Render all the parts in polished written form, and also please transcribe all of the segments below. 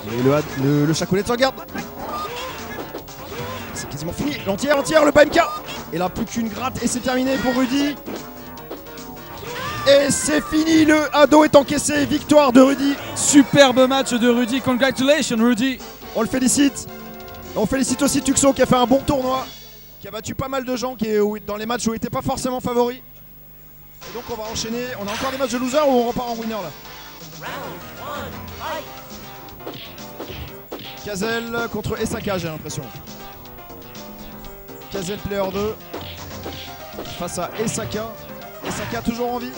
Et le chacolet de sauvegarde. C'est quasiment fini. L'entière, le BMK. Et là, plus qu'une gratte et c'est terminé pour Rudy. Et c'est fini, le ado est encaissé. Victoire de Rudy. Superbe match de Rudy. Congratulations, Rudy. On le félicite. On félicite aussi Tuxo qui a fait un bon tournoi, qui a battu pas mal de gens dans les matchs où il n'était pas forcément favori. Et donc on va enchaîner. On a encore des matchs de loser ou on repart en winner là? Kazel contre Esaka, j'ai l'impression. Kazel player 2 face à Esaka. Esaka toujours en vie.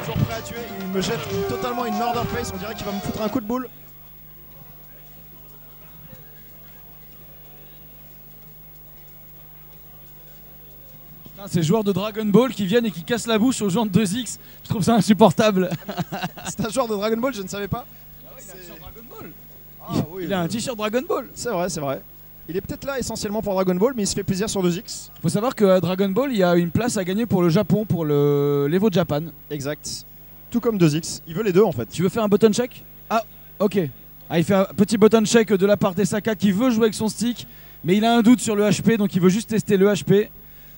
Toujours prêt à tuer. Il me jette totalement une murder face. On dirait qu'il va me foutre un coup de boule. Ces joueurs de Dragon Ball qui viennent et qui cassent la bouche aux gens de 2X, je trouve ça insupportable. C'est un joueur de Dragon Ball, je ne savais pas. Ah ouais, il a un t-shirt Dragon Ball. Oui, il a un t-shirt Dragon Ball. C'est vrai, c'est vrai. Il est peut-être là essentiellement pour Dragon Ball, mais il se fait plaisir sur 2X. Faut savoir qu'à Dragon Ball, il y a une place à gagner pour le Japon, pour l'Evo Japan. Exact. Tout comme 2X. Il veut les deux en fait. Tu veux faire un button check? Ah, ok. Ah, il fait un petit button check de la part d'Esaka qui veut jouer avec son stick, mais il a un doute sur le HP, donc il veut juste tester le HP.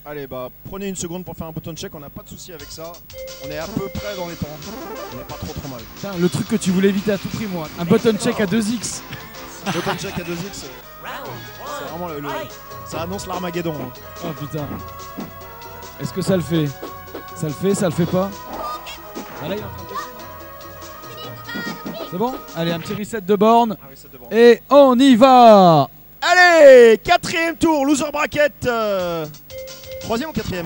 Allez, bah prenez une seconde pour faire un button check, on n'a pas de souci avec ça. On est à peu près dans les temps. On n'est pas trop mal. Putain, le truc que tu voulais éviter à tout prix, moi. Un button check à 2X. Button check à 2X, c'est vraiment ça annonce l'Armageddon. Hein. Oh putain. Est-ce que ça le fait? Ça le fait, ça le fait pas? Ah, là, il est en train de... C'est bon? Allez, un petit reset de borne. Et on y va! Allez, quatrième tour, loser bracket. Troisième ou quatrième?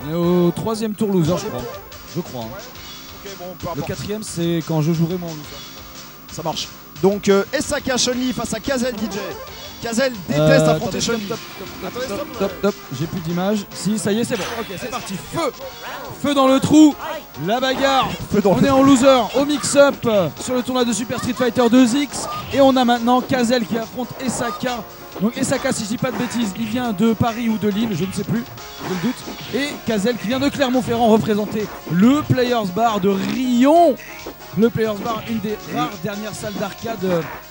On est au troisième tour loser, je crois. Je crois. Ouais. Okay, bon, le quatrième, c'est quand je jouerai mon loser. Ça marche. Donc Esaka Chun-Li face à Kazel DJ. Kazel déteste affronter Chun-Li. Top. J'ai plus d'image. Si, ça y est, c'est bon. Ok, c'est parti. Feu! Feu dans le trou. La bagarre. On est en loser au mix-up sur le tournoi de Super Street Fighter 2X. Et on a maintenant Kazel qui affronte Esaka. Donc Esaka, si je dis pas de bêtises, il vient de Paris ou de Lille, je ne sais plus, j'ai le doute. Et Kazel qui vient de Clermont-Ferrand représenter le Players Bar de Rion. Le Players Bar, une des rares dernières salles d'arcade,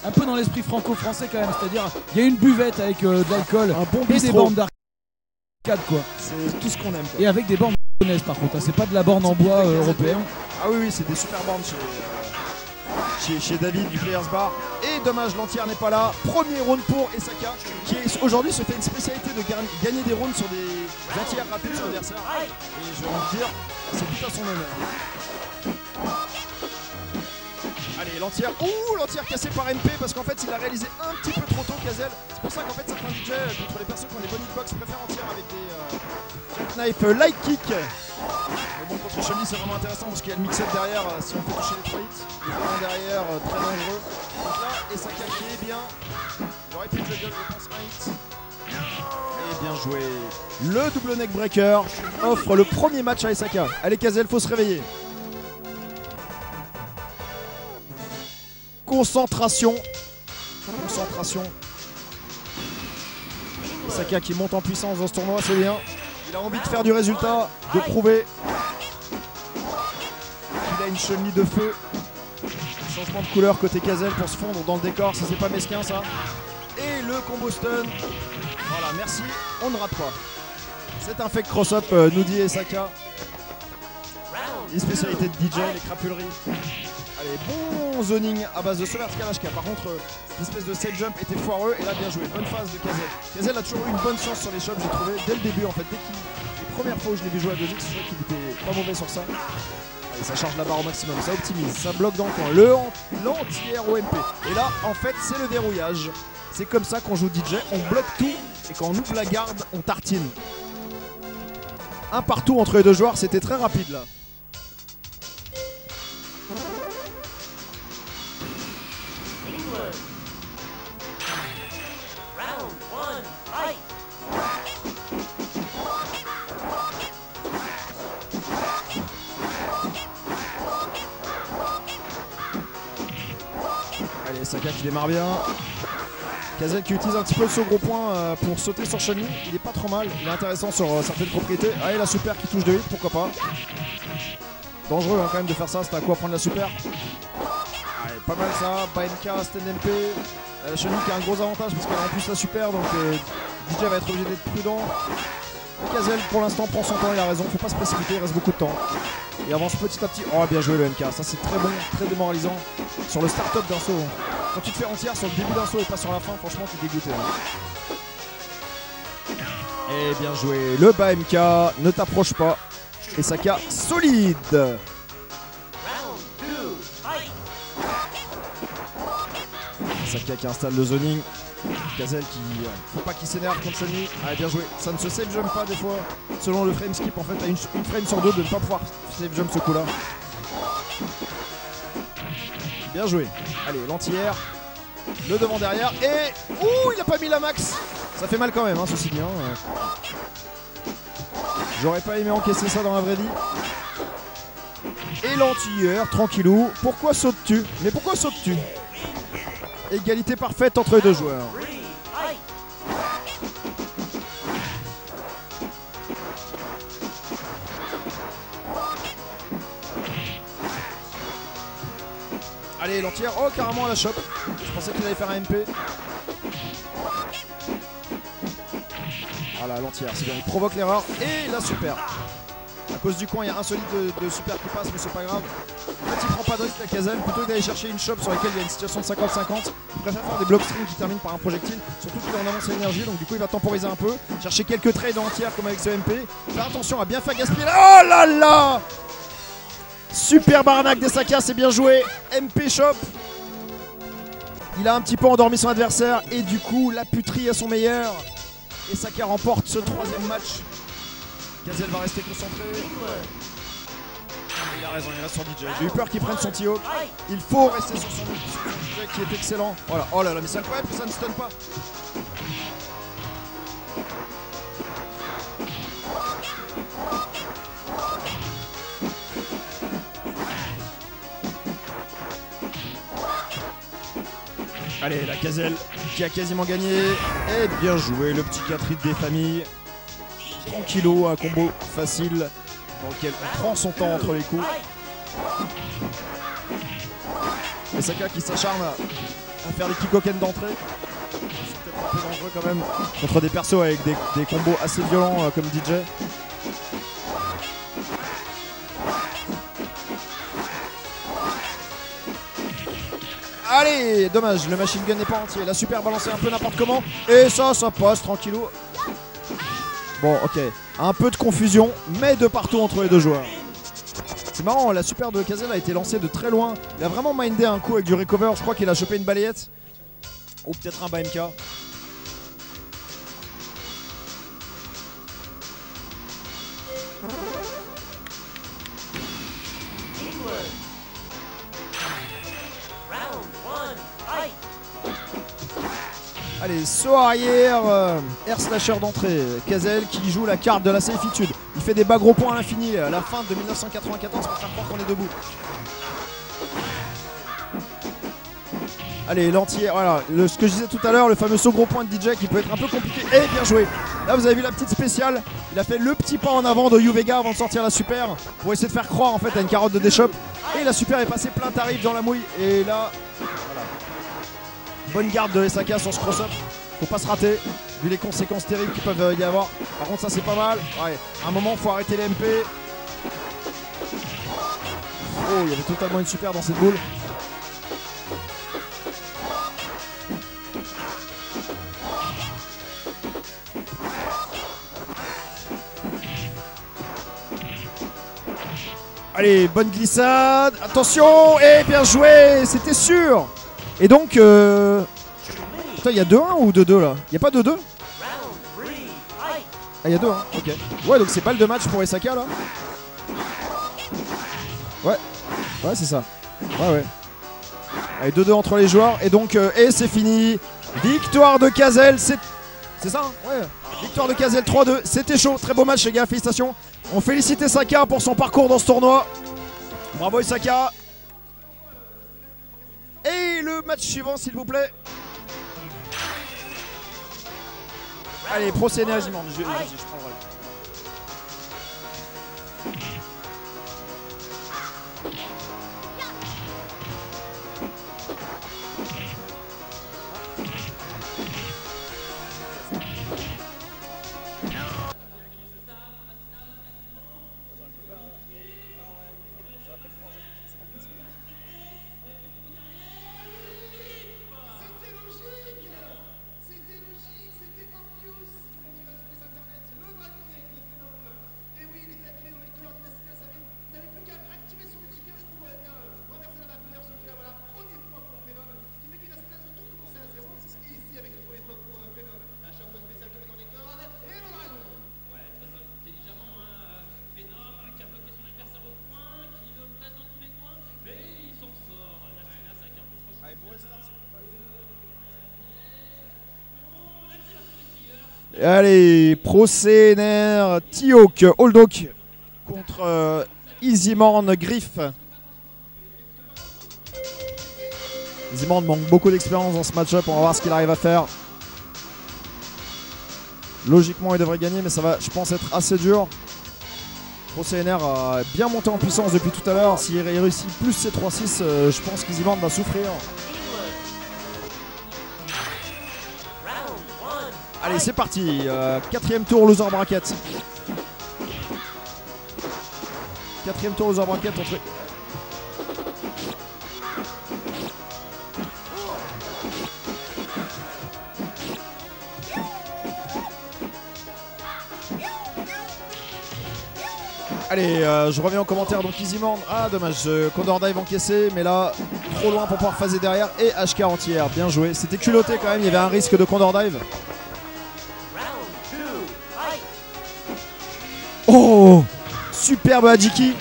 un peu dans l'esprit franco-français quand même. C'est-à-dire, il y a une buvette avec de l'alcool, un bon et des bornes d'arcade quoi. C'est tout ce qu'on aime quoi. Et avec des bornes japonaises par contre, c'est pas de la borne en bois européen. Ah oui, c'est des super bornes chez David du Players Bar. Et dommage, l'entière n'est pas là. Premier round pour Esaka qui aujourd'hui se fait une spécialité de gagner des rounds sur des entières ratées de son adversaire. Et je vais vous dire, c'est tout à son honneur. Allez, l'entière. Ouh, l'entière cassée par MP parce qu'en fait il a réalisé un petit peu trop tôt Kazel. C'est pour ça qu'en fait certains DJ contre les personnes qui ont des bonnes hitbox préfèrent entière avec des jackknife light kick. Mais bon, contre Chun-Li c'est vraiment intéressant parce qu'il y a le mix-up derrière. Si on peut toucher les 3 hits, il est vraiment derrière, très dangereux. Donc là, Esaka qui est bien. Il aurait pu juggle, je pense, un hit. Et bien joué. Le double neck breaker offre le premier match à Esaka. Allez Kazel, faut se réveiller. Concentration. Esaka qui monte en puissance dans ce tournoi, c'est bien. Il a envie de faire du résultat, de prouver qu'il a une Chun-Li de feu. Changement de couleur côté Kazel pour se fondre dans le décor, si c'est pas mesquin ça. Et le combo stun. Voilà, merci, on ne rate pas. C'est un fake cross-up, nous dit Esaka. Les spécialités de DJ, les crapuleries. Allez, bon zoning à base de saut vertical HK. Par contre, cette espèce de side jump était foireux et là bien joué. Bonne phase de Kazel. Kazel a toujours eu une bonne chance sur les shots, j'ai trouvé, dès le début en fait. Les premières fois où je l'ai vu jouer à 2X, je trouvais qu'il était pas mauvais sur ça. Allez, ça charge la barre au maximum, ça optimise, ça bloque dans le coin. L'anti-air OMP. Et là, en fait, c'est le verrouillage. C'est comme ça qu'on joue DJ, on bloque tout et quand on ouvre la garde, on tartine. Un partout entre les deux joueurs, c'était très rapide là. Allez, Esaka qui démarre bien. Kazel qui utilise un petit peu de ce gros point pour sauter sur Chun-Li. Il est pas trop mal, il est intéressant sur certaines propriétés. Allez, la super qui touche de hit, pourquoi pas. Dangereux hein, quand même de faire ça, c'est à quoi prendre la super. Allez, pas mal ça. BMK, Stand MP. Chun-Li qui a un gros avantage parce qu'elle a en plus la super, donc DJ va être obligé d'être prudent. Kazel pour l'instant prend son temps, il a raison, faut pas se précipiter, il reste beaucoup de temps. Et avance petit à petit. Oh bien joué le MK, ça c'est très bon, très démoralisant. Sur le start-up d'un saut. Quand tu te fais entière sur le début d'un saut et pas sur la fin, franchement t'es dégoûté. Et bien joué, le bas MK, ne t'approche pas. Et Saka solide. Saka qui installe le zoning. Kazel qui... faut pas qu'il s'énerve contre Chun-Li. Ah bien joué. Ça ne se save jump pas des fois. Selon le frame skip en fait, t'as une frame sur deux de ne pas pouvoir save jump ce coup là. Bien joué. Allez, l'anti-air. Le devant derrière. Et... ouh, il a pas mis la max. Ça fait mal quand même, hein, ceci dit. J'aurais pas aimé encaisser ça dans la vraie vie. Et l'anti-air, tranquillou. Pourquoi sautes-tu? Mais pourquoi sautes-tu? Égalité parfaite entre les deux joueurs. Allez, l'entière. Oh, carrément à la chope. Je pensais qu'il allait faire un MP. Voilà, l'entière. C'est bien. Il provoque l'erreur. Et la super. À cause du coin, il y a un solide de super qui passe, mais c'est pas grave. En fait, il prend pas de risque à Kazel. Plutôt que d'aller chercher une chope sur laquelle il y a une situation de 50-50, il préfère faire des block strings qui terminent par un projectile. Surtout qu'il est en avance à l'énergie, donc du coup, il va temporiser un peu. Chercher quelques trades entières comme avec ce MP. Faire attention à bien faire gaspiller. Oh là là! Super arnaque des Saka, c'est bien joué. MP Shop. Il a un petit peu endormi son adversaire. Et du coup, la puterie à son meilleur. Et Saka remporte ce troisième match. Kazel va rester concentré. Il a raison, il reste sur DJ. J'ai eu peur qu'il prenne son T-Hawk. Il faut rester sur son DJ qui est excellent. Voilà. Oh là là, mais c'est incroyable que ça ne stun pas. Allez, la Kazel qui a quasiment gagné. Et bien joué, le petit 4 hits des familles. Tranquillo, un combo facile dans lequel on prend son temps entre les coups. Et Saka qui s'acharne à faire les kickoken d'entrée. C'est peut-être un peu dangereux quand même contre des persos avec des combos assez violents comme DJ. Allez, dommage, le machine gun n'est pas entier. La super balancée un peu n'importe comment. Et ça passe tranquillou. Bon, ok. Un peu de confusion, mais de partout entre les deux joueurs. C'est marrant, la super de Kazel a été lancée de très loin. Il a vraiment mindé un coup avec du recover. Je crois qu'il a chopé une balayette. Ou peut-être un BMK. Allez, saut arrière, air slasher d'entrée. Kazel qui joue la carte de la safitude. Il fait des bas gros points à l'infini à la fin de 1994 pour faire croire qu'on est debout. Allez, l'entier, voilà, ce que je disais tout à l'heure, le fameux saut gros point de DJ qui peut être un peu compliqué. Et bien joué. Là, vous avez vu la petite spéciale. Il a fait le petit pas en avant de Yu-Vega avant de sortir la super pour essayer de faire croire en fait à une carotte de déchop. Et la super est passée plein tarif dans la mouille. Et là, voilà. Bonne garde de Saka sur ce cross-up. Faut pas se rater, vu les conséquences terribles qu'il peuvent y avoir. Par contre, ça c'est pas mal. Ouais, à un moment, faut arrêter les MP. Oh, il y avait totalement une super dans cette boule. Allez, bonne glissade. Attention, et bien joué, c'était sûr. Et donc, attends, il y a 2-1 ou 2-2 là? Il n'y a pas 2-2? Ah, il y a 2-1, ok. Ouais, donc c'est balle de match pour Saka là. Ouais, ouais, c'est ça. Ouais, ouais. Allez, 2-2 entre les joueurs. Et donc, et c'est fini. Victoire de Kazel, c'est ça, hein? Ouais. Victoire de Kazel 3-2. C'était chaud, très beau match les gars, félicitations. On félicite Saka pour son parcours dans ce tournoi. Bravo Saka. Et le match suivant s'il vous plaît. Allez, procès énergiement. Je prends le relais. Allez, Pro CNR, T-Hawk, Holdhawk contre Easymorn, Griff. Easymorn manque beaucoup d'expérience dans ce match-up, on va voir ce qu'il arrive à faire. Logiquement, il devrait gagner, mais ça va, je pense, être assez dur. Pro CNR a bien monté en puissance depuis tout à l'heure. S'il réussit plus ses 3-6, je pense qu'Easymorn va souffrir. Allez, c'est parti. Quatrième tour, loser bracket. Quatrième tour, loser bracket entre... Allez, je reviens en commentaire. Donc Easymorn, ah dommage, Condor Dive encaissé, mais là, trop loin pour pouvoir phaser derrière. Et HK entière, bien joué. C'était culotté quand même, il y avait un risque de Condor Dive. Oh, superbe Hajiki.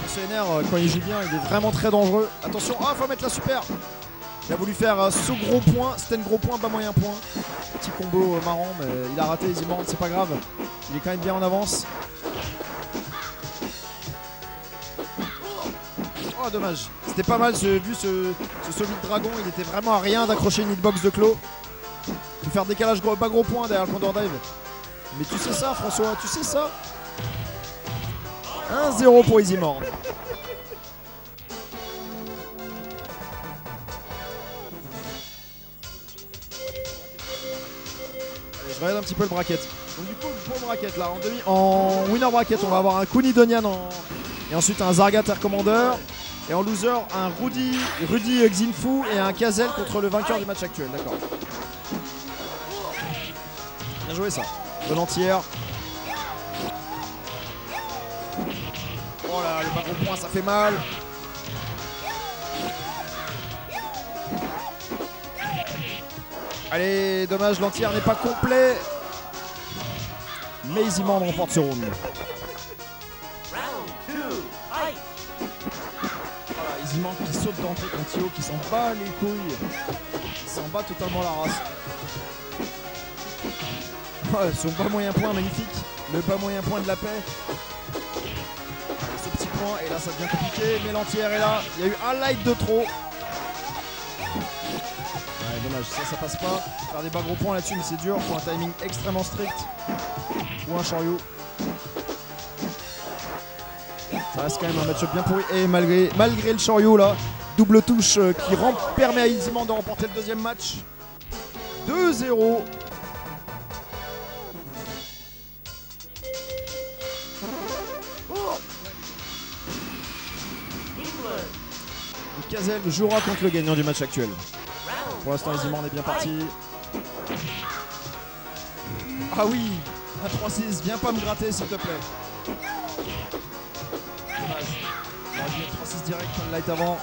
CNR, quand il joue bien, il est vraiment très dangereux. Attention, ah, faut mettre la super. Il a voulu faire ce gros point, c'était un gros point, bas moyen point. Petit combo marrant, mais il a raté Easymorn, c'est pas grave. Il est quand même bien en avance. Oh, dommage. C'était pas mal, vu ce solide dragon, il était vraiment à rien d'accrocher une hitbox de Clos. De faire décalage bas gros point derrière le Condor Dive. Mais tu sais ça, François, tu sais ça. 1-0 pour Easymorn. Allez, je regarde un petit peu le bracket. Donc du coup, pour le bracket là, en winner bracket, on va avoir un Kunidonian et ensuite un Zargat Air Commander. Et en loser, un Rudy Xinfu et un Kazel contre le vainqueur du match actuel. D'accord. Bien joué ça. Bonne entière. Oh là, le bas gros point, ça fait mal. Allez, dommage, l'entière n'est pas complet. Mais Easymorn remporte ce round. Voilà, Easymorn qui saute d'entrée contre Tio, qui s'en bat les couilles. Il s'en bat totalement la race. Ouais, son bas moyen point magnifique. Le bas moyen point de la paix. Ce petit point, et là ça devient compliqué. Mais l'entière est là. Il y a eu un light de trop. Ouais, dommage, ça passe pas. Faire des bas gros points là-dessus, mais c'est dur. Faut un timing extrêmement strict. Ou un chariot. Ça reste quand même un match-up bien pourri. Et malgré le chariot là, double touche qui permet à Easymorn de remporter le deuxième match. 2-0. Kazel jouera contre le gagnant du match actuel. Pour l'instant, Easymorn est bien parti. Ah oui, un 3-6, viens pas me gratter s'il te plaît. Dommage. On aurait dû mettre 3-6 direct, pas de light avant.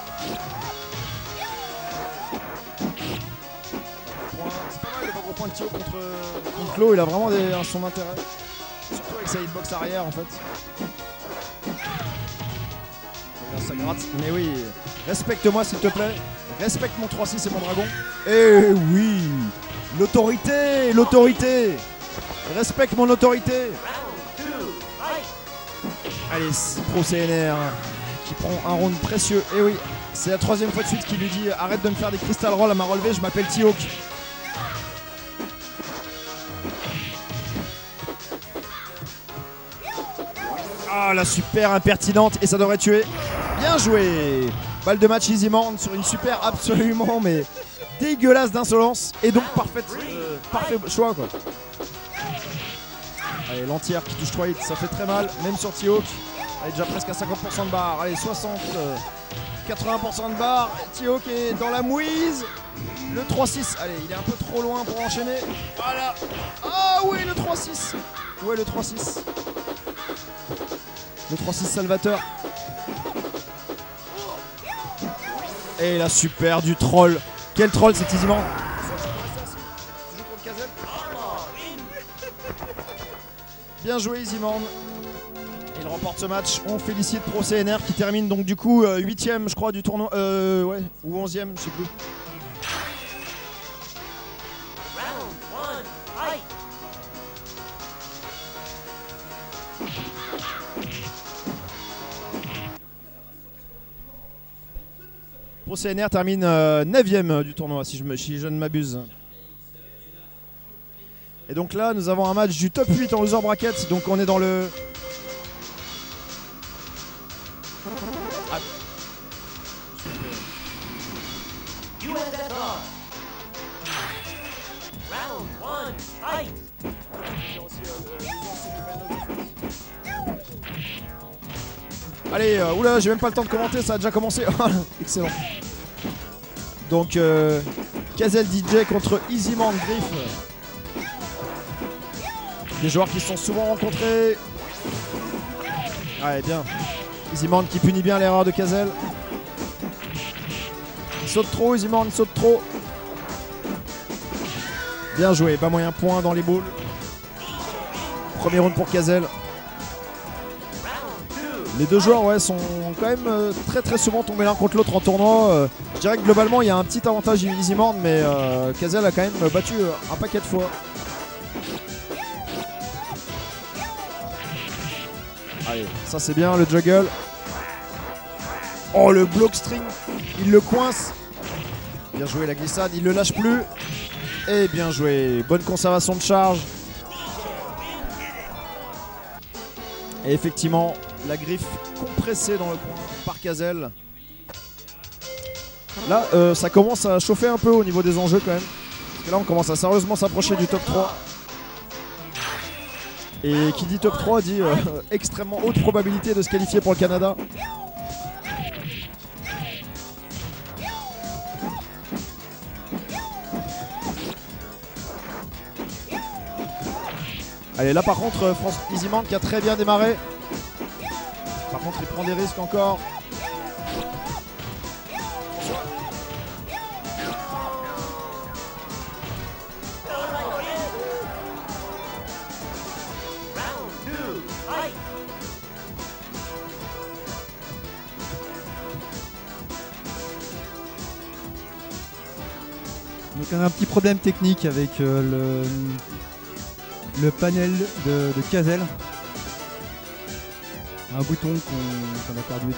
C'est pas mal le bas gros point de Tio contre Clos, il a vraiment son intérêt. Surtout avec sa hitbox arrière en fait. Là, ça gratte, mais oui. Respecte-moi s'il te plaît. Respecte mon 3-6 et mon dragon. Eh oui. L'autorité. L'autorité. Respecte mon autorité. Allez, Pro CNR qui prend un round précieux. Eh oui. C'est la troisième fois de suite qu'il lui dit arrête de me faire des crystal rolls à ma relevée, je m'appelle T-Hawk. Ah, la super impertinente et ça devrait tuer. Bien joué. Balle de match Easymorn sur une super absolument mais dégueulasse d'insolence. Et donc parfait choix quoi. Allez, l'entière qui touche 3 hits, ça fait très mal. Même sur T-Hawk. Elle est déjà presque à 50% de barre. Allez, 60, 80% de barre. T-Hawk est dans la mouise. Le 3-6. Allez, il est un peu trop loin pour enchaîner. Voilà. Ah oui, le 3-6. Ouais, le 3-6. Le 3-6 Salvateur. Et la super du troll. Quel troll c'est Easymorn. Bien joué Easymorn. Il remporte ce match. On félicite Pro CNR qui termine donc du coup 8ème je crois du tournoi. Ouais, ou 11ème, je sais plus. Pro CNR termine 9ème du tournoi si je ne m'abuse. Et donc là nous avons un match du top 8 en loser bracket. Donc on est dans le... Allez, oula, j'ai même pas le temps de commenter, ça a déjà commencé. Excellent. Donc, Kazel DJ contre Easyman Griff. Des joueurs qui se sont souvent rencontrés. Ouais, bien. Easyman qui punit bien l'erreur de Kazel. Il saute trop, Easyman, il saute trop. Bien joué, pas moyen point dans les boules. Premier round pour Kazel. Les deux joueurs ouais, sont quand même très souvent tombés l'un contre l'autre en tournoi. Je dirais que globalement il y a un petit avantage Easyman, mais Kazel a quand même battu un paquet de fois. Allez, ça c'est bien le juggle. Oh le block string, il le coince. Bien joué la glissade, il le lâche plus. Et bien joué, bonne conservation de charge. Et effectivement, la griffe compressée dans le coin par Kazel. Là, ça commence à chauffer un peu au niveau des enjeux quand même. Parce que là, on commence à sérieusement s'approcher du top 3. Et qui dit top 3 dit extrêmement haute probabilité de se qualifier pour le Canada. Allez, là par contre, Easyman qui a très bien démarré. Par contre, il prend des risques encore. Donc on a un petit problème technique avec le panel de Kazel. Un bouton qu'on a perdu, donc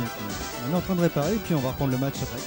on est en train de réparer et puis on va reprendre le match après.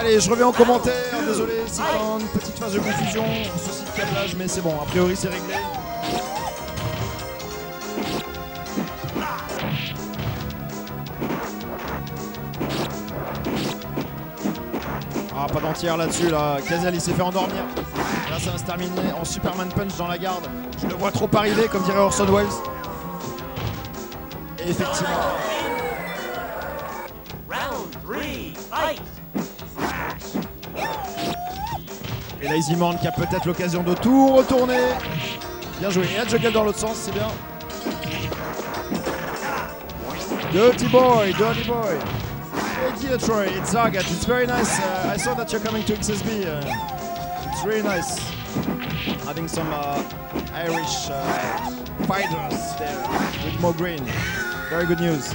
Allez, je reviens en commentaire. Désolé, c'est une petite phase de confusion, souci de câblage, mais c'est bon. A priori, c'est réglé. Ah, pas d'entière là-dessus, là. Kazel, il s'est fait endormir. Là, ça va se terminer en Superman Punch dans la garde. Je le vois trop arriver, comme dirait Orson Welles. Et effectivement. Et là, Easymorn qui a peut-être l'occasion de tout retourner. Bien joué. Et là, juggle dans l'autre sens, c'est bien. Dirty boy, dirty boy. Hey, Detroit, it's Zagat. It's very nice. I saw that you're coming to XSB. It's really nice having some Irish fighters there with more green. Very good news.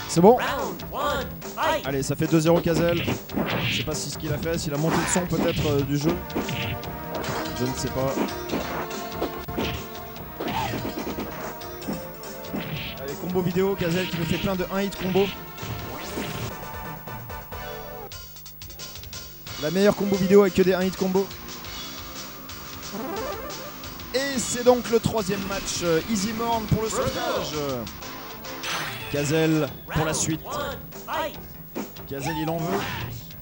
C'est bon. Allez, ça fait 2-0 Kazel. Je sais pas si ce qu'il a fait, s'il a monté le son peut-être du jeu. Je ne sais pas. Allez, combo vidéo, Kazel qui nous fait plein de 1 hit combo. La meilleure combo vidéo avec que des 1 hit combo. Et c'est donc le 3e match Easymorn pour le sauvetage. Kazel pour la suite. Kazel il en veut.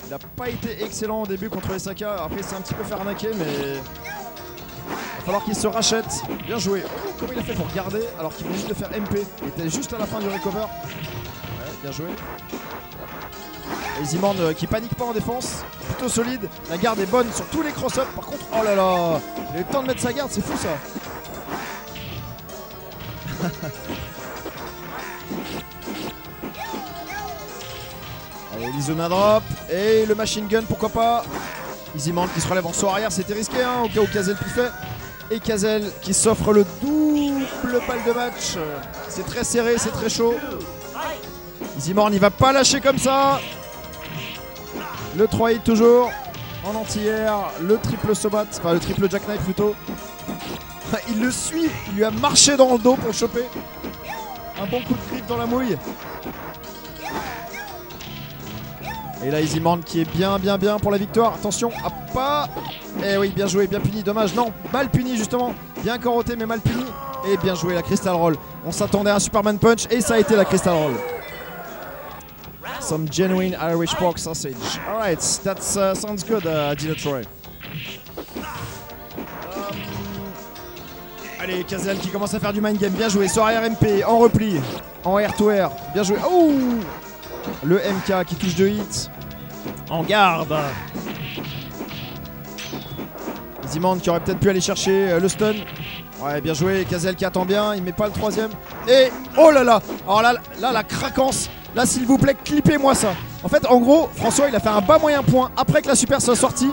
Il n'a pas été excellent au début contre les Saka. Après c'est un petit peu fait arnaquer mais il va falloir qu'il se rachète. Bien joué. Oh, comment il a fait pour garder alors qu'il venait juste de faire MP. Il était juste à la fin du recover. Ouais, bien joué. Easymorn qui panique pas en défense. Plutôt solide. La garde est bonne sur tous les cross-ups. Par contre, oh là là, il a eu le temps de mettre sa garde, c'est fou ça. Allez, l'Izona drop. Et le machine gun, pourquoi pas. Easymorn qui se relève en saut arrière, c'était risqué hein, au cas où Kazel piffait. Et Kazel qui s'offre le double balle de match. C'est très serré, c'est très chaud. Easymorn il va pas lâcher comme ça. Le 3 hit toujours en entière. Le triple sobat, enfin le triple jackknife plutôt. Il le suit, il lui a marché dans le dos pour le choper. Un bon coup de griffe dans la mouille. Et là Easymorn qui est bien pour la victoire. Attention à pas. Eh oui, bien joué, bien puni, dommage. Non, mal puni justement. Bien corroté mais mal puni. Et bien joué la Crystal Roll. On s'attendait à un Superman Punch et ça a été la Crystal Roll. Some genuine Irish pork sausage. Alright, that sounds good, Detroit. Allez, Kazel qui commence à faire du mind game. Bien joué, sur arrière MP, en repli, en air to air. Bien joué. Oh, le MK qui touche 2 hits. En garde. Easymorn qui aurait peut-être pu aller chercher le stun. Ouais, bien joué. Kazel qui attend bien. Il met pas le 3e. Et oh là là. Alors là, la craquance. Là, s'il vous plaît, clippez-moi ça. En fait, en gros, François, il a fait un bas moyen point après que la super soit sortie.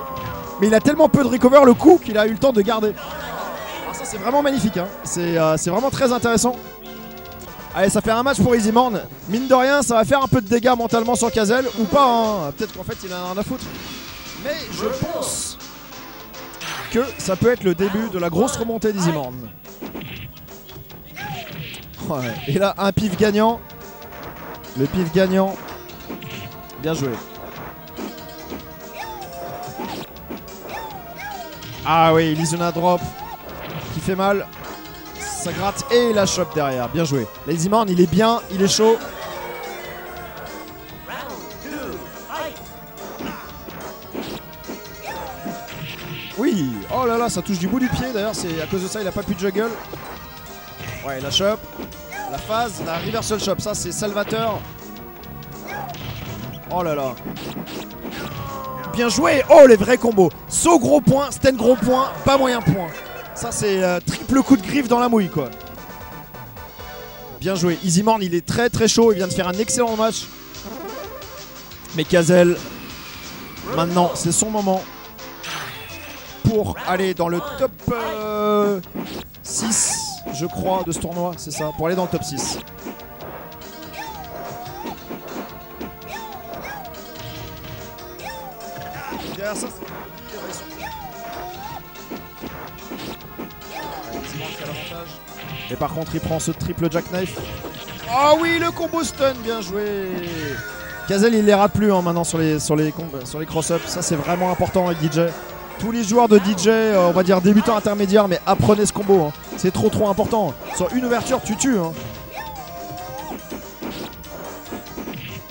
Mais il a tellement peu de recover le coup qu'il a eu le temps de garder. Alors ça, c'est vraiment magnifique. Hein. C'est vraiment très intéressant. Allez, ça fait un match pour Easymorn. Mine de rien, ça va faire un peu de dégâts mentalement sur Kazel. Ou pas, hein. Peut-être qu'en fait, il en a rien à foutre. Mais je pense que ça peut être le début de la grosse remontée d'Easymorn. Ouais. Et là, un pif gagnant. Le pif gagnant. Bien joué. Ah oui, l'Izuna drop qui fait mal. Ça gratte et la chope derrière. Bien joué. Easymorn, il est bien, il est chaud. Oui. Oh là là, ça touche du bout du pied. D'ailleurs, c'est à cause de ça, il a pas pu de juggle. Ouais, la chope. La phase, la reversal chop, ça c'est salvateur. Oh là là. Bien joué. Oh les vrais combos. Saut gros point, stand gros point, pas moyen point. Ça c'est triple coup de griffe dans la mouille quoi. Bien joué. Easymorn il est très chaud, il vient de faire un excellent match. Mais Kazel, maintenant c'est son moment pour aller dans le top 6. Je crois, de ce tournoi, c'est ça, pour aller dans le top 6. derrière ça, c'est Ximand qui a l'avantage. Et par contre, il prend ce triple jackknife. Oh oui, le combo stun, bien joué. Kazel, il les rate plus hein, maintenant sur les cross-ups. Ça, c'est vraiment important avec DJ. Tous les joueurs de DJ, on va dire débutants, intermédiaires, mais apprenez ce combo. Hein. C'est trop important. Sur une ouverture, tu tues. Hein.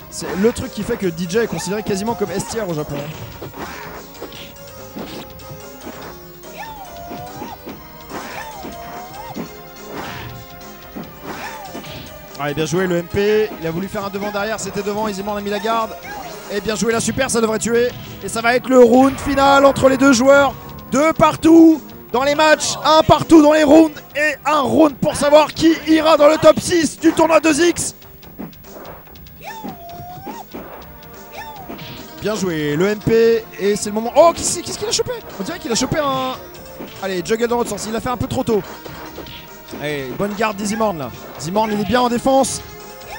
C'est le truc qui fait que DJ est considéré quasiment comme S tier au Japon. Allez, bien joué le MP. Il a voulu faire un devant derrière, c'était devant. Ximand a mis la garde. Et bien joué la super, ça devrait tuer. Et ça va être le round final entre les deux joueurs. 2 partout dans les matchs, 1 partout dans les rounds. Et un round pour savoir qui ira dans le top 6 du tournoi 2X. Bien joué le MP. Et c'est le moment. Oh, qu'est-ce qu'il a chopé? On dirait qu'il a chopé un. Allez, juggle dans l'autre sens, il l'a fait un peu trop tôt. Allez, bonne garde d'Ximand là. Ximand il est bien en défense.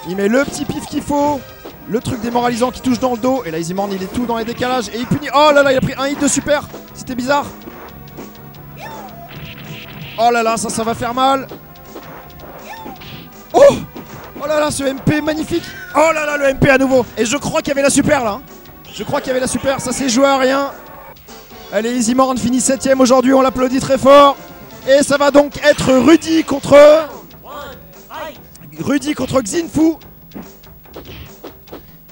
Il met le petit pif qu'il faut. Le truc démoralisant qui touche dans le dos. Et là Ximand il est tout dans les décalages. Et il punit. Oh là là, il a pris un hit de super. C'était bizarre. Oh là là, ça va faire mal. Oh, oh là là, ce MP magnifique. Oh là là, le MP à nouveau. Et je crois qu'il y avait la super là. Je crois qu'il y avait la super. Ça s'est joué à rien. Allez, Ximand finit 7ème aujourd'hui. On l'applaudit très fort. Et ça va donc être Rudy contre Xinfu.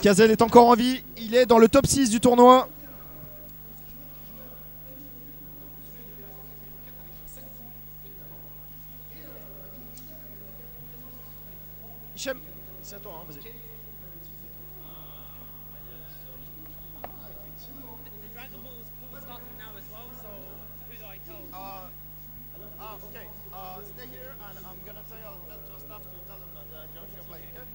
Kazel est encore en vie. Il est dans le top 6 du tournoi. Hichem, c'est à toi, hein, vas-y. Okay. Stay here and I'm gonna tell to staff to tell them that you're playing, okay?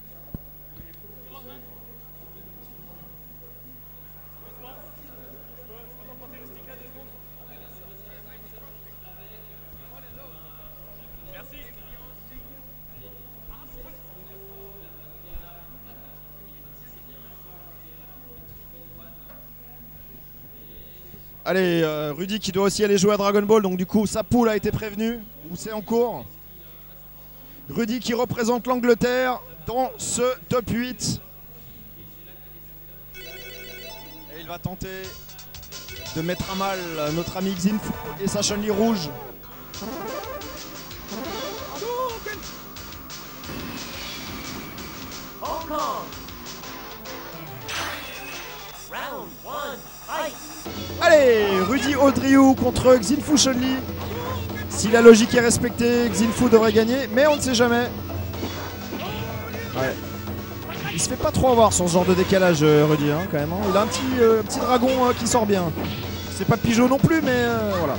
Allez, Rudy qui doit aussi aller jouer à Dragon Ball, donc du coup sa poule a été prévenue, ou c'est en cours. Rudy qui représente l'Angleterre dans ce top 8. Et il va tenter de mettre à mal notre ami Xinfu et sa Chun-Li rouge. Hong Kong. Round 1, fight. Allez, Rudy Audriou contre Xinfu Chun-Li. Si la logique est respectée, Xinfu devrait gagner, mais on ne sait jamais. Ouais. Il se fait pas trop avoir sur ce genre de décalage, Rudy, hein, quand même. Hein. Il a un petit dragon qui sort bien. C'est pas Pigeot non plus, mais voilà.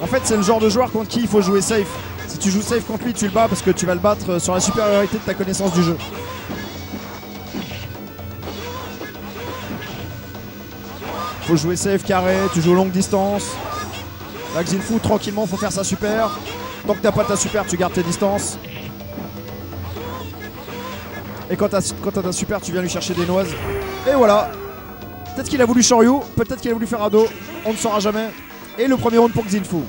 En fait, c'est le genre de joueur contre qui il faut jouer safe. Si tu joues safe contre lui, tu le bats parce que tu vas le battre sur la supériorité de ta connaissance du jeu. Faut jouer safe carré, tu joues longue distance. Là, Xinfu, tranquillement, faut faire sa super. Tant que t'as pas ta super, tu gardes tes distances. Et quand t'as ta super, tu viens lui chercher des noises. Et voilà. Peut-être qu'il a voulu Shoryu, peut-être qu'il a voulu faire ado. On ne saura jamais. Et le premier round pour Xinfu.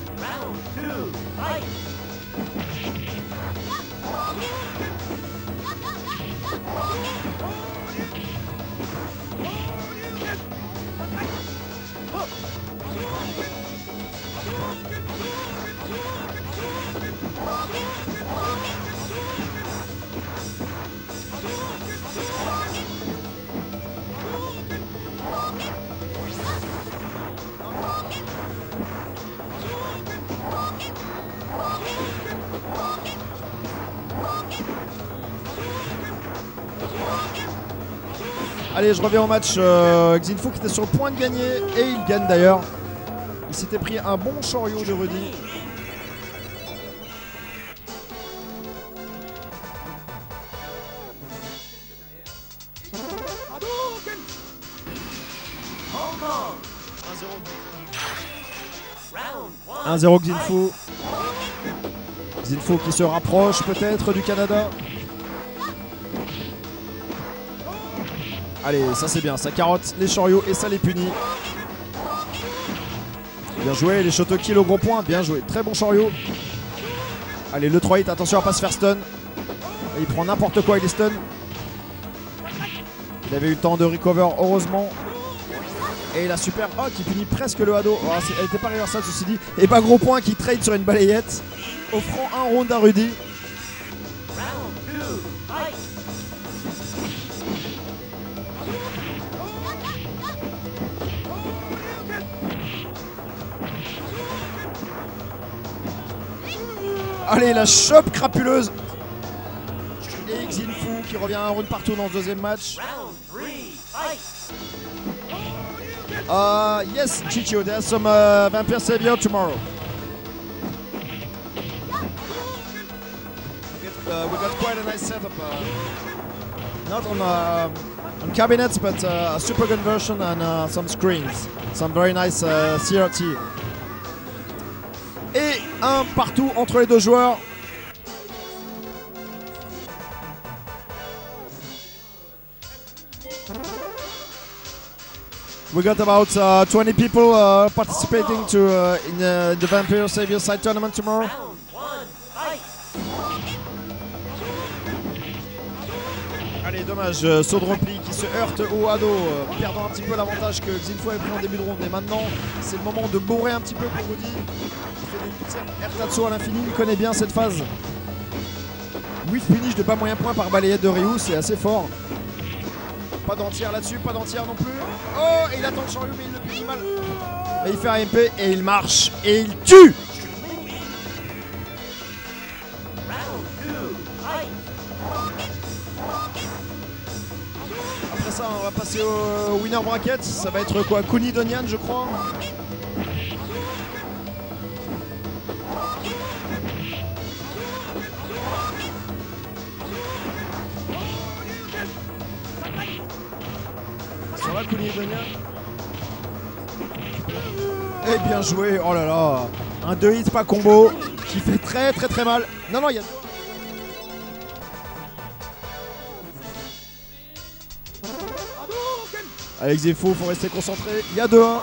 Allez, je reviens au match. Xinfu qui était sur le point de gagner et il gagne d'ailleurs. Il s'était pris un bon Shoryu de Rudy. Hong Kong. 1-0 Xinfu. Xinfu qui se rapproche peut-être du Canada. Allez, ça c'est bien, ça carotte les Choryu et ça les punit. Bien joué, les Shotoki au gros point, bien joué. Très bon Choryu. Allez, le 3 hit, attention à pas se faire stun. Et il prend n'importe quoi, il est stun. Il avait eu le temps de recover, heureusement. Et la super oh qui punit presque le Hado. Oh, elle n'était pas reversal ceci dit. Et pas gros point qui trade sur une balayette, offrant un round à Rudy. Allez, la chope crapuleuse. Et Xinfu qui revient un round partout dans ce deuxième match. Yes, Chicho, there's some Vampire Savior tomorrow. We got quite a nice setup. Not on cabinets, but a super gun version and some screens. Some very nice CRT. Et un partout entre les deux joueurs. We got about 20 people participating to in the Vampire Savior Side Tournament tomorrow. Allez, dommage, saut de repli qui se heurte au Hado, perdant un petit peu l'avantage que Xinfu avait pris en début de ronde. Et maintenant, c'est le moment de bourrer un petit peu pour Rudy. Il fait des Ertatsu à l'infini, il connaît bien cette phase. 8 finish de pas moyen point par balayette de Ryu, c'est assez fort. Pas d'entière là-dessus, pas d'entière non plus. Oh, et il attend le Choryu, mais il le punit mal. Et il fait un MP et il marche et il tue. Après ça, on va passer au winner bracket. Ça va être quoi? Kuni Donian, je crois. Et bien joué, oh là là, un 2 hits pas combo qui fait très mal. Non, il y a... Avec Xinfu, faut rester concentré, il y a 2-1.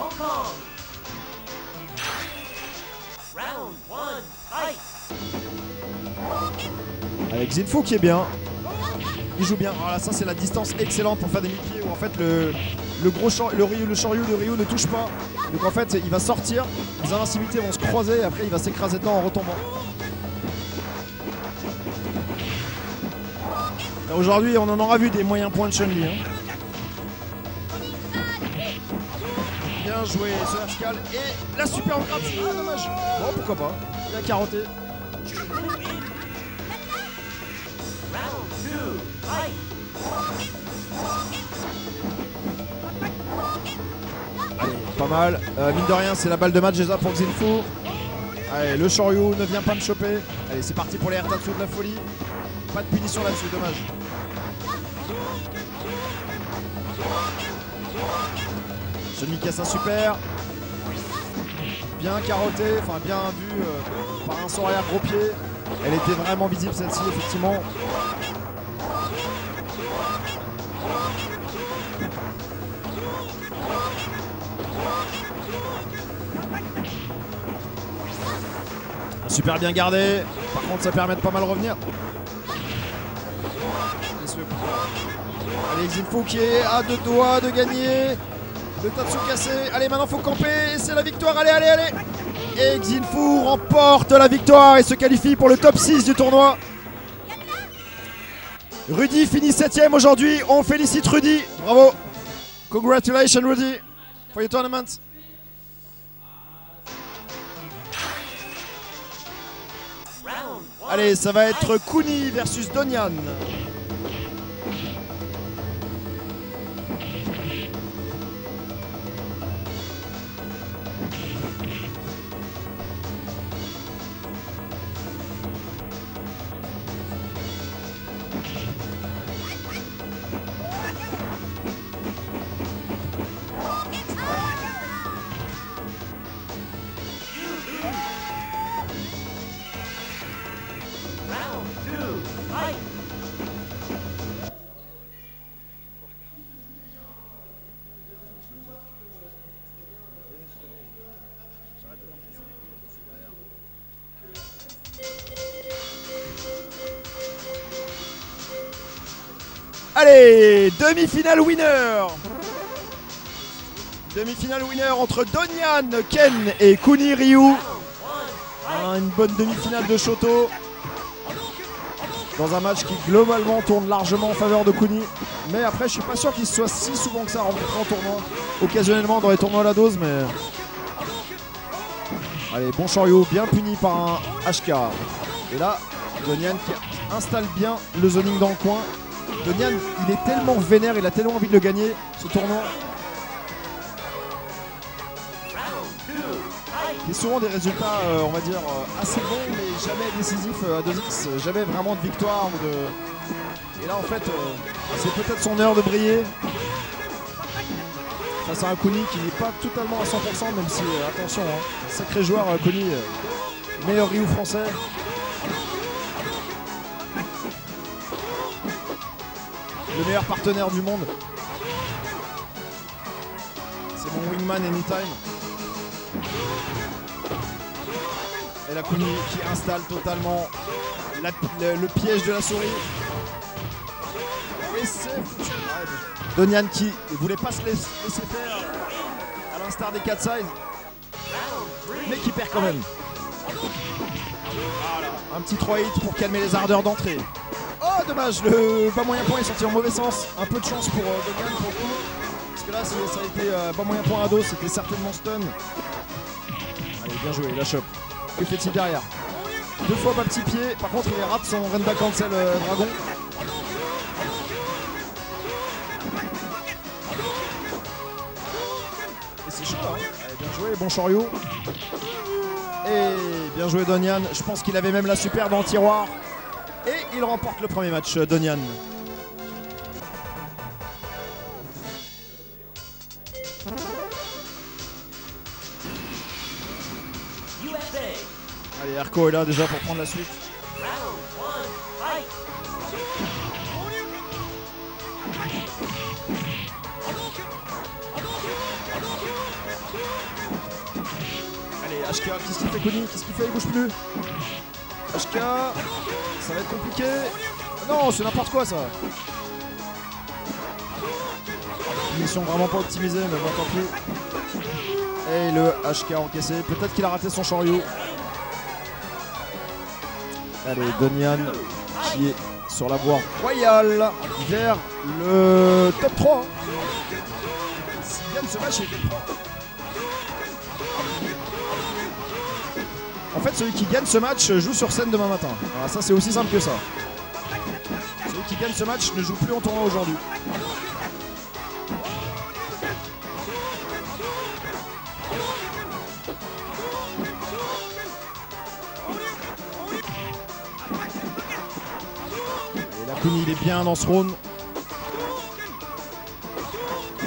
Avec Xinfu qui est bien. Il joue bien. Voilà, ça c'est la distance excellente pour faire des mi-pieds où en fait le Choryu de Ryu ne touche pas. Donc en fait il va sortir, les invincibilités vont se croiser et après il va s'écraser dedans en retombant. Aujourd'hui on en aura vu des moyens points de Chun-Li. Hein. Bien joué ce vertical et la super en gratte. Ah dommage. Bon pourquoi pas. Il a carotté. Allez, pas mal. Mine de rien, c'est la balle de match déjà pour Xinfu. Allez, le Choryu ne vient pas me choper. Allez, c'est parti pour les Ertatsu de la folie. Pas de punition là-dessus, dommage. Chun-Li casse un super. Bien carotté, enfin bien vu par un son arrière gros pied. Elle était vraiment visible celle-ci, effectivement. Super bien gardé. Par contre, ça permet de pas mal revenir. Allez, Xinfu qui est à 2 doigts de gagner. Le Tatsu cassé. Allez, maintenant faut camper. Et c'est la victoire. Allez. Et Xinfu remporte la victoire et se qualifie pour le top 6 du tournoi. Rudy finit 7ème aujourd'hui. On félicite Rudy. Bravo. Congratulations Rudy for your tournament. Allez, ça va être Kuni versus Donian. Allez, demi-finale winner. Demi-finale winner entre Donyan, Ken et Kuni Ryu. Une bonne demi-finale de Shoto. Dans un match qui globalement tourne largement en faveur de Kuni. Mais après, je suis pas sûr qu'il soit si souvent que ça rencontré en tournoi. Occasionnellement dans les tournois à la dose, mais... Allez, bon Choryu, bien puni par un HK. Et là, Donyan qui installe bien le zoning dans le coin. Donyan, il est tellement vénère, il a tellement envie de le gagner, ce tournoi. Il y a souvent des résultats, on va dire, assez bons, mais jamais décisifs à 2X, jamais vraiment de victoire. Ou de... Et là, en fait, c'est peut-être son heure de briller. Face à un Kuni qui n'est pas totalement à 100%, même si, attention, hein, sacré joueur, Kuni, meilleur Ryu français. Le meilleur partenaire du monde. C'est mon wingman anytime. Et la Kuni qui installe totalement le piège de la souris. Et c'est foutu. Donyan qui ne voulait pas se laisser faire à l'instar des 4 sides. Mais qui perd quand même. Voilà. Un petit 3 hits pour calmer les ardeurs d'entrée. Oh dommage, le bas moyen point est sorti en mauvais sens. Un peu de chance pour Donyan pour le coup. Parce que là si ça a été bas moyen point à dos, c'était certainement stun. Allez, bien joué, la chope. Que fait-il derrière? 2 fois bas petit pied. Par contre il rate son Renda Cancel dragon. Et c'est chaud là. Allez, bien joué, bon Choryu. Et bien joué Donyan. Je pense qu'il avait même la super dans le tiroir. Et il remporte le premier match, Donyan. Allez, Erko est là déjà pour prendre la suite. Allez, HK, qu'est-ce qu'il fait Kuni? Qu'est-ce qu'il fait? Il bouge plus. HK, ça va être compliqué. Non, c'est n'importe quoi ça. Mission vraiment pas optimisée, mais bon, tant pis. Et le HK encaissé. Peut-être qu'il a raté son Choryu. Allez, Donyan qui est sur la voie royale vers le top 3. S'il gagne ce match, il est top 3. En fait, celui qui gagne ce match joue sur scène demain matin. Voilà, ça c'est aussi simple que ça. Celui qui gagne ce match ne joue plus en tournoi aujourd'hui. Et la Kuni, il est bien dans ce round.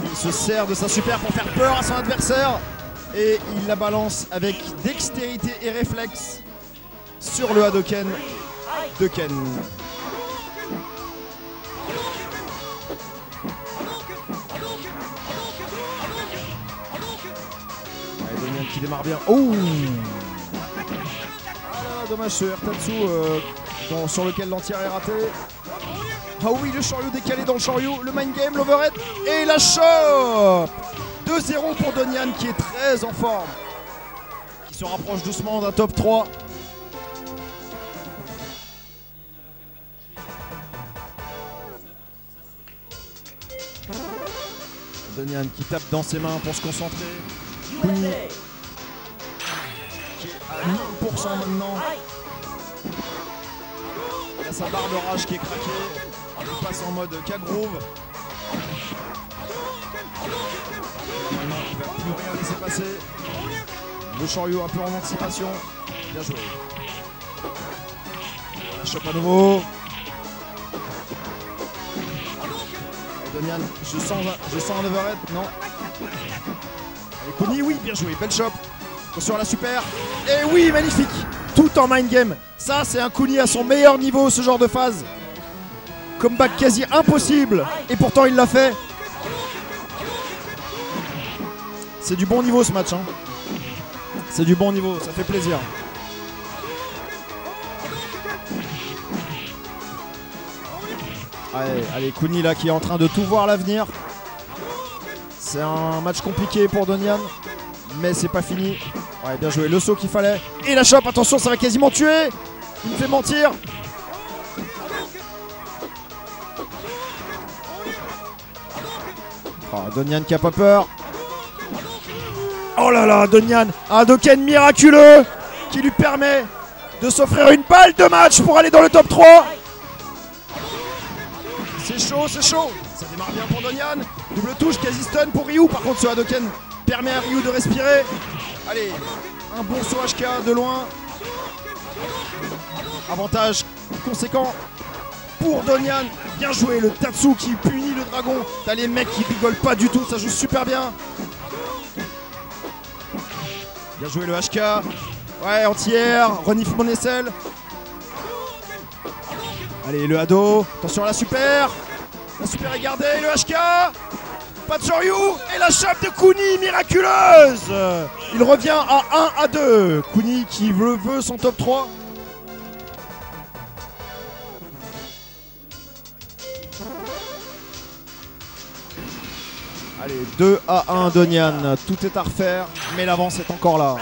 Il se sert de sa super pour faire peur à son adversaire. Et il la balance avec dextérité et réflexe sur le Hadoken de Ken. Allez, Donyan qui démarre bien. Oh, ah, dommage ce Ertatsu sur lequel l'entière est raté. Ah oui, le Choryu décalé dans le Choryu, le mind game, l'overhead et la chope. 2-0 pour Donyan qui est très en forme, qui se rapproche doucement d'un top 3. Donyan qui tape dans ses mains pour se concentrer. Kuni qui est à 1000% maintenant. Il a sa barre de rage qui est craquée. Il passe en mode K-Groove. Maintenant, il ne va plus rien laisser passer. Le Choryu un peu en anticipation. Bien joué. La chope à nouveau. Allez, Donyan, je sens un overhead. Non. Allez, Kuni, oui, bien joué. Belle chope. Attention à la super. Et oui, magnifique. Tout en mind game. Ça, c'est un Kuni à son meilleur niveau, ce genre de phase. Comeback quasi impossible. Et pourtant, il l'a fait. C'est du bon niveau ce match, hein. C'est du bon niveau, ça fait plaisir. Allez, Kuni là qui est en train de tout voir à l'avenir. C'est un match compliqué pour Donian, mais c'est pas fini. Ouais, bien joué, le saut qu'il fallait. Et la chope, attention, ça va quasiment tuer. Il me fait mentir. Oh, Donian qui a pas peur. Oh là là, Donian, un Hadouken miraculeux qui lui permet de s'offrir une balle de match pour aller dans le top 3. C'est chaud, c'est chaud. Ça démarre bien pour Donian. Double touche, quasi stun pour Ryu. Par contre, ce Hadouken permet à Ryu de respirer. Allez, un bon saut HK de loin. Avantage conséquent pour Donian. Bien joué, le Tatsu qui punit le dragon. T'as les mecs qui rigolent pas du tout, ça joue super bien. Bien joué le HK. Ouais, anti-air, renifle mon aisselle. Allez, le Hado. Attention à la super. La super est gardée, le HK. Pas de Shoryu. Et la chope de Kuni, miraculeuse. Il revient à 1-2. Kuni qui veut son top 3. Allez, 2-1 Donian. Tout est à refaire, mais l'avance est encore là.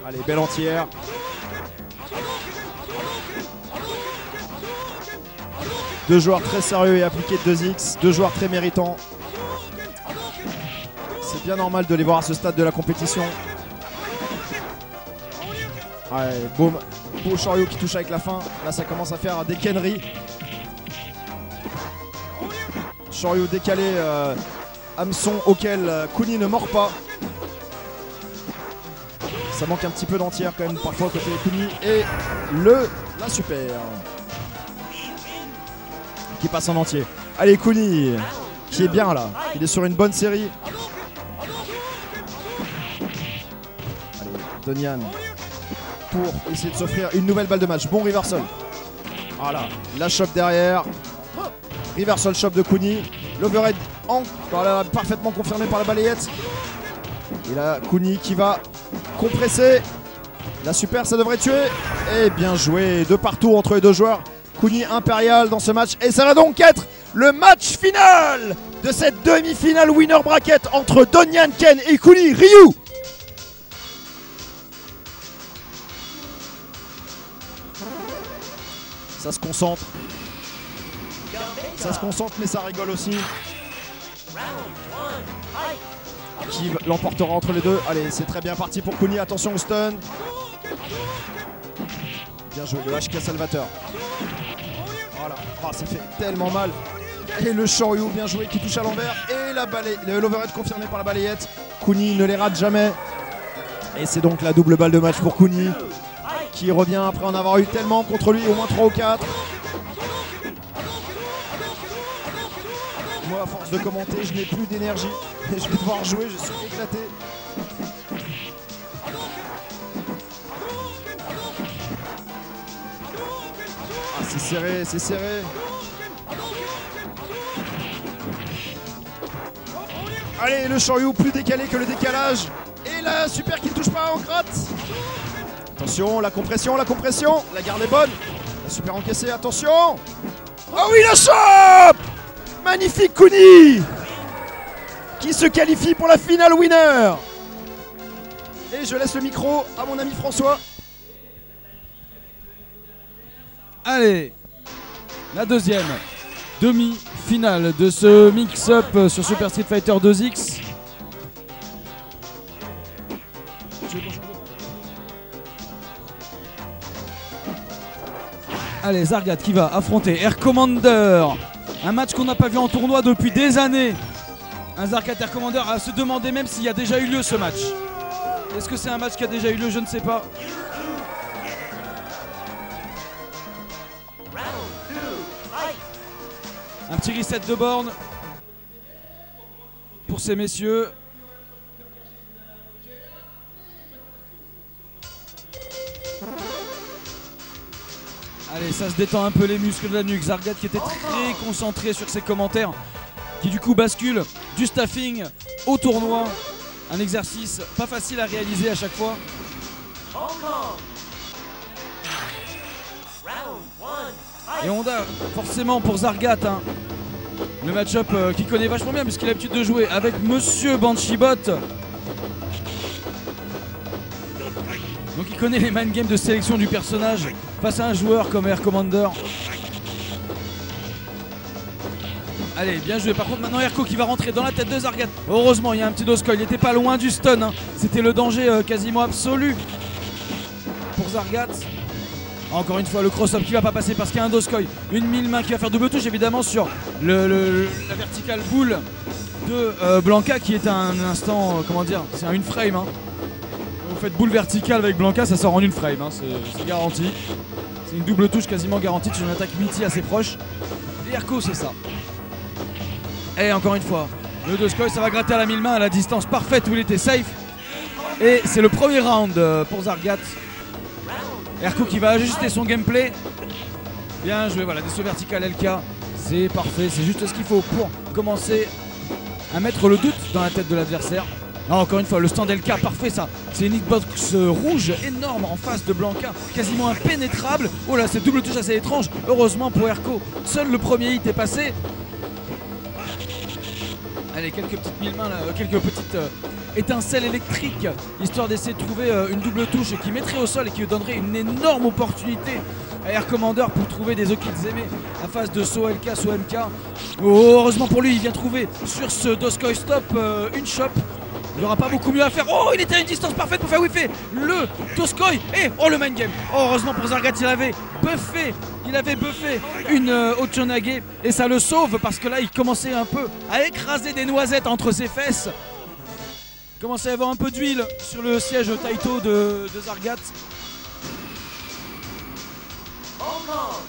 Allez, belle entière. Deux joueurs très sérieux et appliqués de 2X. Deux joueurs très méritants. C'est bien normal de les voir à ce stade de la compétition. Ouais, boum. Beau Shoryu qui touche avec la fin. Là, ça commence à faire des kenneries. Shoryu décalé, hameçon auquel Kuni ne mord pas. Ça manque un petit peu d'entière quand même parfois côté Kuni. Et la super qui passe en entier. Allez, Kuni qui est bien là. Il est sur une bonne série. Allez, Donian pour essayer de s'offrir une nouvelle balle de match. Bon reversal. Voilà, la chope derrière. Reversal shop de Kuni. L'overhead parfaitement confirmé par la balayette. Et là, Kuni qui va compresser. La super, ça devrait tuer. Et bien joué. De partout entre les deux joueurs. Kuni impérial dans ce match. Et ça va donc être le match final de cette demi-finale winner bracket entre Donian Ken et Kuni Ryu. Ça se concentre. Ça se concentre mais ça rigole aussi. Qui l'emportera entre les deux. Allez, c'est très bien parti pour Kuni. Attention au stun. Bien joué, le HK salvateur. Voilà. Oh, ça fait tellement mal. Et le Shoryu bien joué qui touche à l'envers. Et l'overhead confirmé par la balayette. Kuni ne les rate jamais. Et c'est donc la double balle de match pour Kuni, qui revient après en avoir eu tellement contre lui, au moins 3 ou 4. Moi, à force de commenter, je n'ai plus d'énergie. Et je vais devoir jouer, je suis éclaté. Ah, c'est serré, c'est serré. Allez, le Shoryu plus décalé que le décalage. Et la super qui ne touche pas en gratte. Attention, la compression, la compression. La garde est bonne. La super encaissée, attention. Oh oui, la chope. Magnifique Kuni qui se qualifie pour la finale winner. Et je laisse le micro à mon ami François. Allez, la deuxième demi-finale de ce mix-up sur Super Street Fighter 2X. Allez, Zargat qui va affronter Air Commander. Un match qu'on n'a pas vu en tournoi depuis des années. Un Zargat Air Commander, à se demander même s'il y a déjà eu lieu ce match. Est-ce que c'est un match qui a déjà eu lieu? Je ne sais pas. Un petit reset de borne pour ces messieurs. Allez, ça se détend un peu les muscles de la nuque. Zargat qui était très concentré sur ses commentaires, qui du coup bascule du staffing au tournoi. Un exercice pas facile à réaliser à chaque fois. Round 1. Et Fight. on a forcément pour Zargat hein, le match-up qu'il connaît vachement bien puisqu'il a l'habitude de jouer avec Monsieur Banshee-Bot. Donc il connaît les mind games de sélection du personnage face à un joueur comme Air Commander. Allez, bien joué. Par contre, maintenant Erko qui va rentrer dans la tête de Zargat. Heureusement, il y a un petit Doskoy. Il n'était pas loin du stun. Hein. C'était le danger quasiment absolu pour Zargat. Encore une fois, le cross-up qui va pas passer parce qu'il y a un Doskoy. Une mille mains qui va faire double touche évidemment sur la verticale boule de Blanca qui est un instant, comment dire, c'est un une frame. Hein. Vous faites boule verticale avec Blanca, ça sort en une frame. Hein. C'est garanti. C'est une double touche quasiment garantie sur une attaque multi assez proche. Et Erko, c'est ça. Et encore une fois, le Doskoy, ça va gratter à la mille mains à la distance parfaite où il était safe. Et c'est le premier round pour Zargat. Erko qui va ajuster son gameplay. Bien joué, voilà, des sauts verticales LK. C'est parfait, c'est juste ce qu'il faut pour commencer à mettre le doute dans la tête de l'adversaire. Encore une fois, le stand LK, parfait ça. C'est une hitbox rouge énorme en face de Blanca, quasiment impénétrable. Oh là, c'est double touche assez étrange. Heureusement pour Erko, seul le premier hit est passé. Allez, quelques petites mille mains, là, quelques petites étincelles électriques, histoire d'essayer de trouver une double touche qui mettrait au sol et qui lui donnerait une énorme opportunité à Air Commander pour trouver des Okizeme à face de So LK, So MK. Oh, heureusement pour lui, il vient trouver sur ce Doskoy Stop une shop. Il n'y aura pas beaucoup mieux à faire. Oh, il était à une distance parfaite pour faire whiffer le Doskoy. Et oh, le mind game. Oh, heureusement pour Zargat, il avait buffé une Ochonage. Et ça le sauve parce que là, il commençait un peu à écraser des noisettes entre ses fesses. Il commençait à y avoir un peu d'huile sur le siège Taito de Zargat. Hong Kong.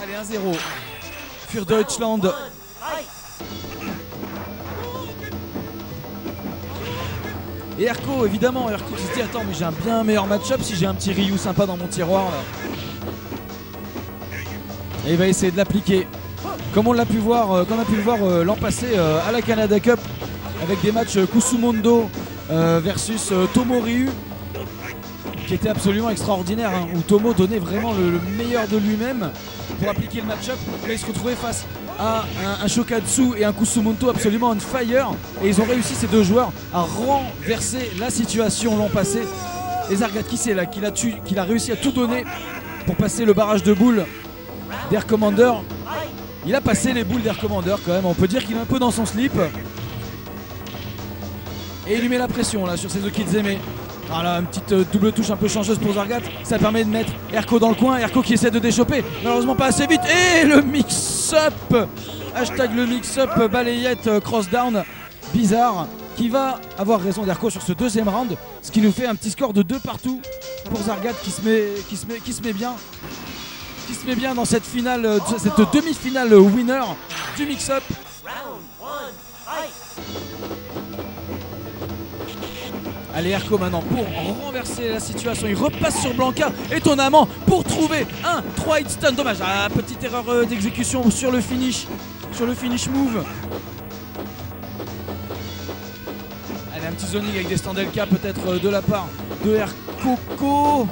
Allez, 1-0. Für Deutschland. Round 1. Fight. Et Erko, évidemment, Erko qui se dit attends, mais j'ai un bien meilleur match-up si j'ai un petit Ryu sympa dans mon tiroir là. Et il va essayer de l'appliquer. Comme on l'a pu voir, l'an passé à la Canada Cup avec des matchs Kusumondo versus Tomo Ryu qui était absolument extraordinaire hein, où Tomo donnait vraiment le meilleur de lui-même pour appliquer le match-up. Là il se retrouvait face à un Shokatsu et un Kusumoto absolument on fire et ils ont réussi ces deux joueurs à renverser la situation l'an passé. Et Zargat qui c'est là, qu'il a réussi à tout donner pour passer le barrage de boules d'Air Commander. Il a passé les boules d'Air Commander quand même, on peut dire qu'il est un peu dans son slip. Et il lui met la pression là sur ses Okizeme. Voilà, une petite double touche un peu changeuse pour Zargat. Ça permet de mettre Erko dans le coin. Erko qui essaie de déchoper. Malheureusement pas assez vite. Et le mix-up. Hashtag le mix-up balayette cross-down. Bizarre. Qui va avoir raison d'Erko sur ce deuxième round. Ce qui nous fait un petit score de 2 partout pour Zargat qui se met bien dans cette finale, cette demi-finale winner du mix-up. Round 1. Fight. Allez, Erko maintenant pour renverser la situation. Il repasse sur Blanca étonnamment pour trouver un 3 hit stun. Dommage, petite erreur d'exécution sur le finish move. Allez, un petit zoning avec des stands LK peut-être de la part de Erko.